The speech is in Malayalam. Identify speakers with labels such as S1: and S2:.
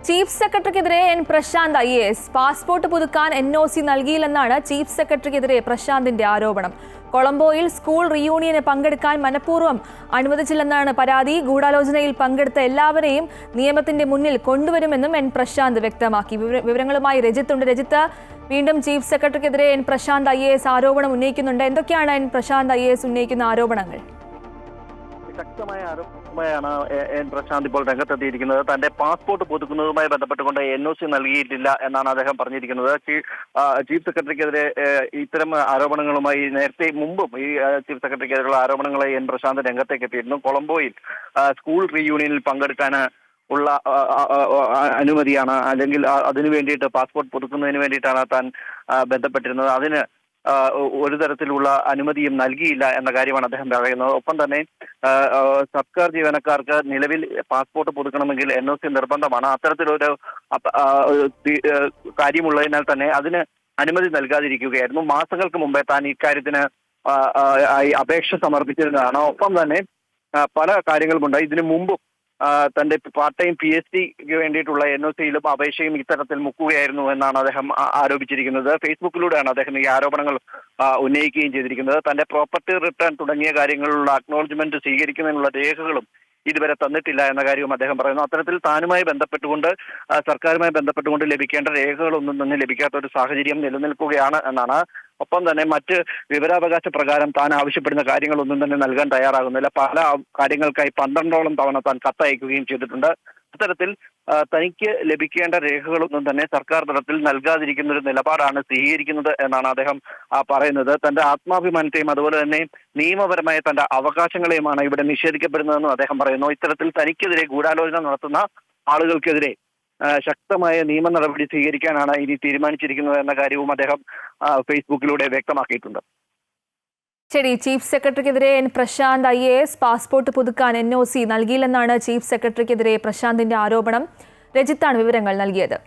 S1: ചീഫ് സെക്രട്ടറിക്കെതിരെ എൻ പ്രശാന്ത് IAS പാസ്പോർട്ട് പുതുക്കാൻ NOC നൽകിയില്ലെന്നാണ് ചീഫ് സെക്രട്ടറിക്കെതിരെ പ്രശാന്തിന്റെ ആരോപണം. കൊളംബോയിൽ സ്കൂൾ റീയൂണിയന് പങ്കെടുക്കാൻ മനഃപൂർവ്വം അനുവദിച്ചില്ലെന്നാണ് പരാതി. ഗൂഢാലോചനയിൽ പങ്കെടുത്ത എല്ലാവരെയും നിയമത്തിന്റെ മുന്നിൽ കൊണ്ടുവരുമെന്നും എൻ പ്രശാന്ത് വ്യക്തമാക്കി. വിവരങ്ങളുമായി രജിത്ത്. രജിത്ത്, വീണ്ടും ചീഫ് സെക്രട്ടറിക്കെതിരെ എൻ പ്രശാന്ത് IAS ആരോപണം ഉന്നയിക്കുന്നുണ്ട്. എന്തൊക്കെയാണ് എൻ പ്രശാന്ത് IAS ഉന്നയിക്കുന്ന ആരോപണങ്ങൾ?
S2: ശക്തമായ ആരോപണമാണ് എൻ പ്രശാന്ത് ഇപ്പോൾ രംഗത്തെത്തിയിരിക്കുന്നത്. തന്റെ പാസ്പോർട്ട് പുതുക്കുന്നതുമായി ബന്ധപ്പെട്ടുകൊണ്ട് NOC നൽകിയിട്ടില്ല എന്നാണ് അദ്ദേഹം പറഞ്ഞിരിക്കുന്നത്. ചീഫ് സെക്രട്ടറിക്കെതിരെ ഇത്തരം ആരോപണങ്ങളുമായി നേരത്തെ മുമ്പും ഈ ചീഫ് സെക്രട്ടറിക്കെതിരെയുള്ള ആരോപണങ്ങളെ എൻ പ്രശാന്ത് രംഗത്തേക്ക് എത്തിയിരുന്നു. കൊളംബോയിൽ സ്കൂൾ റീയൂണിയനിൽ പങ്കെടുക്കാൻ ഉള്ള അനുമതിയാണ്, അല്ലെങ്കിൽ അതിനു വേണ്ടിയിട്ട് പാസ്പോർട്ട് പുതുക്കുന്നതിന് വേണ്ടിയിട്ടാണ് താൻ ബന്ധപ്പെട്ടിരുന്നത്. അതിന് ഒരു തരത്തിലുള്ള അനുമതിയും നൽകിയില്ല എന്ന കാര്യമാണ് അദ്ദേഹം പറയുന്നത്. ഒപ്പം തന്നെ സർക്കാർ ജീവനക്കാർക്ക് നിലവിൽ പാസ്പോർട്ട് പുതുക്കണമെങ്കിൽ NOC നിർബന്ധമാണ്. അത്തരത്തിലൊരു കാര്യമുള്ളതിനാൽ തന്നെ അതിന് അനുമതി നൽകാതിരിക്കുകയായിരുന്നു. മാസങ്ങൾക്ക് മുമ്പേ താൻ ഇക്കാര്യത്തിന് അപേക്ഷ സമർപ്പിച്ചിരുന്നതാണ്. ഒപ്പം തന്നെ പല കാര്യങ്ങളുമുണ്ട്. ഇതിനു മുമ്പും തന്റെ പാർട്ട് ടൈം PhDക്ക് വേണ്ടിയിട്ടുള്ള NOCയിലും അപേക്ഷയും ഇത്തരത്തിൽ മുക്കുകയായിരുന്നു എന്നാണ് അദ്ദേഹം ആരോപിച്ചിരിക്കുന്നത്. ഫേസ്ബുക്കിലൂടെയാണ് അദ്ദേഹം ഈ ആരോപണങ്ങൾ ഉന്നയിക്കുകയും ചെയ്തിരിക്കുന്നത്. തന്റെ പ്രോപ്പർട്ടി റിട്ടേൺ തുടങ്ങിയ കാര്യങ്ങളിലുള്ള അക്നോളജ്മെന്റ് സ്വീകരിക്കുന്നതിനുള്ള രേഖകളും ഇതുവരെ തന്നിട്ടില്ല എന്ന കാര്യവും അദ്ദേഹം പറയുന്നു. അത്തരത്തിൽ താനുമായി ബന്ധപ്പെട്ടുകൊണ്ട് സർക്കാരുമായി ബന്ധപ്പെട്ടുകൊണ്ട് ലഭിക്കേണ്ട രേഖകളൊന്നും തന്നെ ലഭിക്കാത്ത ഒരു സാഹചര്യം നിലനിൽക്കുകയാണ് എന്നാണ്. ഒപ്പം തന്നെ മറ്റ് വിവരാവകാശ പ്രകാരം താൻ ആവശ്യപ്പെടുന്ന കാര്യങ്ങളൊന്നും തന്നെ നൽകാൻ തയ്യാറാകുന്നില്ല. പല കാര്യങ്ങൾക്കായി 12ഓളം തവണ താൻ കത്തയക്കുകയും ചെയ്തിട്ടുണ്ട്. അത്തരത്തിൽ തനിക്ക് ലഭിക്കേണ്ട രേഖകളൊന്നും തന്നെ സർക്കാർ തലത്തിൽ നൽകാതിരിക്കുന്ന ഒരു നിലപാടാണ് സ്വീകരിക്കുന്നത് എന്നാണ് അദ്ദേഹം പറയുന്നത്. തന്റെ ആത്മാഭിമാനത്തെയും അതുപോലെ തന്നെ നിയമപരമായ തന്റെ അവകാശങ്ങളെയുമാണ് ഇവിടെ നിഷേധിക്കപ്പെടുന്നതെന്നും അദ്ദേഹം പറയുന്നു. ഇത്തരത്തിൽ തനിക്കെതിരെ ഗൂഢാലോചന നടത്തുന്ന ആളുകൾക്കെതിരെ ശക്തമായ നിയമ നടപടി സ്വീകരിക്കാനാണ് ഇനി തീരുമാനിച്ചിരിക്കുന്നത് എന്ന കാര്യവും അദ്ദേഹം ഫേസ്ബുക്കിലൂടെ വ്യക്തമാക്കിയിട്ടുണ്ട്.
S1: ശരി, ചീഫ് സെക്രട്ടറിക്കെതിരെ എൻ പ്രശാന്ത് IAS പാസ്പോർട്ട് പുതുക്കാൻ NOC നൽകിയില്ലെന്നാണ് ചീഫ് സെക്രട്ടറിക്കെതിരെ പ്രശാന്തിന്റെ ആരോപണം. രജിത്താണ് വിവരങ്ങൾ നൽകിയത്.